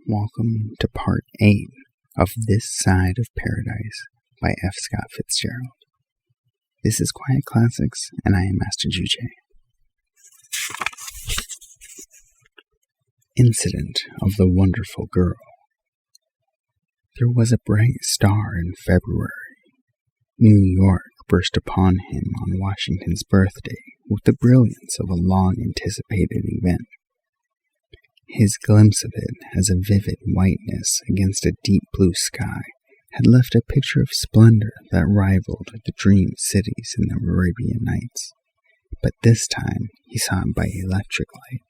Welcome to Part 8 of This Side of Paradise by F. Scott Fitzgerald. This is Quiet Classics, and I am MasterJuche. Incident of the Wonderful Girl. There was a bright star in February. New York burst upon him on Washington's birthday with the brilliance of a long-anticipated event. His glimpse of it as a vivid whiteness against a deep blue sky had left a picture of splendor that rivaled the dream cities in the Arabian Nights. But this time he saw it by electric light,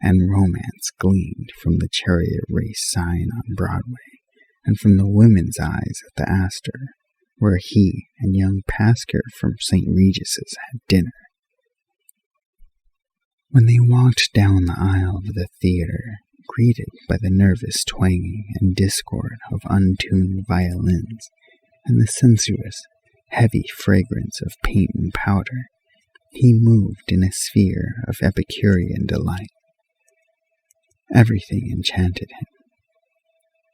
and romance gleamed from the chariot race sign on Broadway, and from the women's eyes at the Astor, where he and young Pasker from St. Regis's had dinner. When they walked down the aisle of the theater, greeted by the nervous twanging and discord of untuned violins and the sensuous, heavy fragrance of paint and powder, he moved in a sphere of Epicurean delight. Everything enchanted him.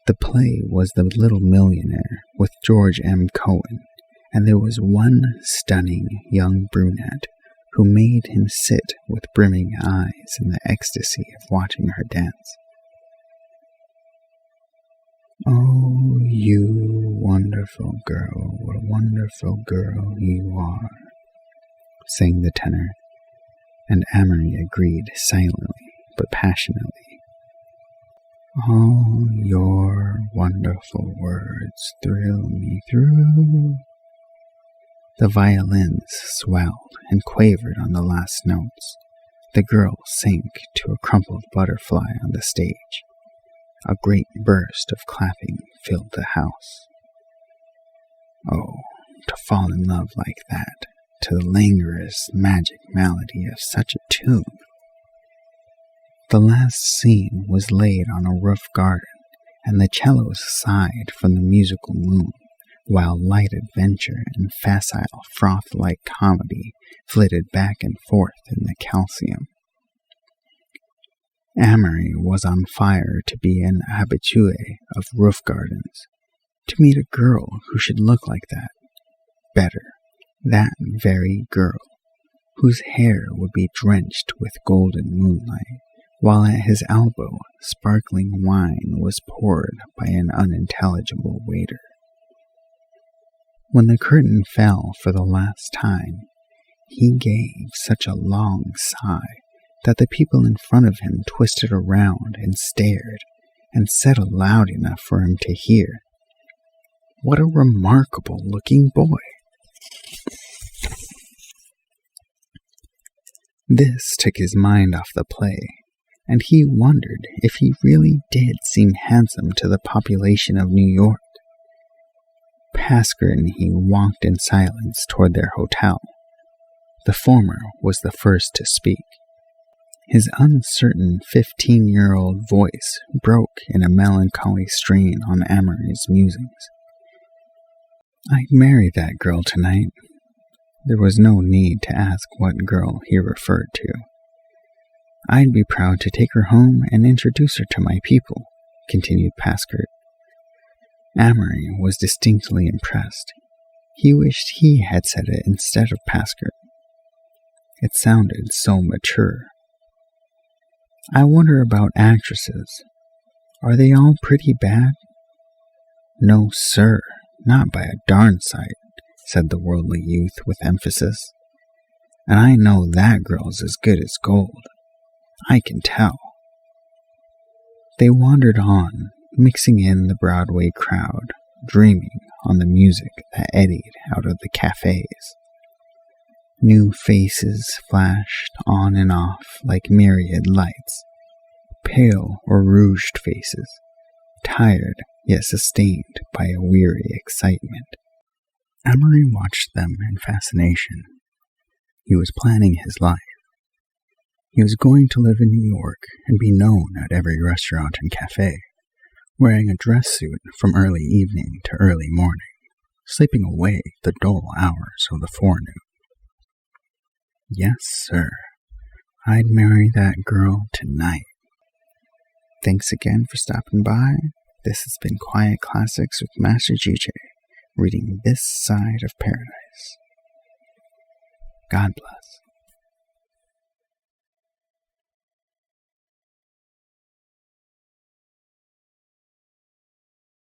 The play was The Little Millionaire with George M. Cohan, and there was one stunning young brunette who made him sit with brimming eyes in the ecstasy of watching her dance. "Oh, you wonderful girl, what a wonderful girl you are," sang the tenor, and Amory agreed silently but passionately. "All your wonderful words thrill me through." The violins swelled and quavered on the last notes. The girl sank to a crumpled butterfly on the stage. A great burst of clapping filled the house. Oh, to fall in love like that, to the languorous magic melody of such a tune! The last scene was laid on a roof garden, and the cellos sighed from the musical moon, while light adventure and facile froth-like comedy flitted back and forth in the calcium. Amory was on fire to be an habitué of roof gardens, to meet a girl who should look like that. Better, that very girl, whose hair would be drenched with golden moonlight, while at his elbow sparkling wine was poured by an unintelligible waiter. When the curtain fell for the last time, he gave such a long sigh that the people in front of him twisted around and stared, and said aloud enough for him to hear, "What a remarkable-looking boy!" This took his mind off the play, and he wondered if he really did seem handsome to the population of New York. Pasker and he walked in silence toward their hotel. The former was the first to speak. His uncertain 15-year-old voice broke in a melancholy strain on Amory's musings. "I'd marry that girl tonight." There was no need to ask what girl he referred to. "I'd be proud to take her home and introduce her to my people," continued Pasker. Amory was distinctly impressed. He wished he had said it instead of Pasker. It sounded so mature. "I wonder about actresses. Are they all pretty bad?" "No, sir, not by a darn sight," said the worldly youth with emphasis. "And I know that girl's as good as gold. I can tell." They wandered on, mixing in the Broadway crowd, dreaming on the music that eddied out of the cafes. New faces flashed on and off like myriad lights, pale or rouged faces, tired yet sustained by a weary excitement. Amory watched them in fascination. He was planning his life. He was going to live in New York and be known at every restaurant and cafe, wearing a dress suit from early evening to early morning, sleeping away the dull hours of the forenoon. Yes, sir, I'd marry that girl tonight. Thanks again for stopping by. This has been Quiet Classics with MasterJuche, reading This Side of Paradise. God bless.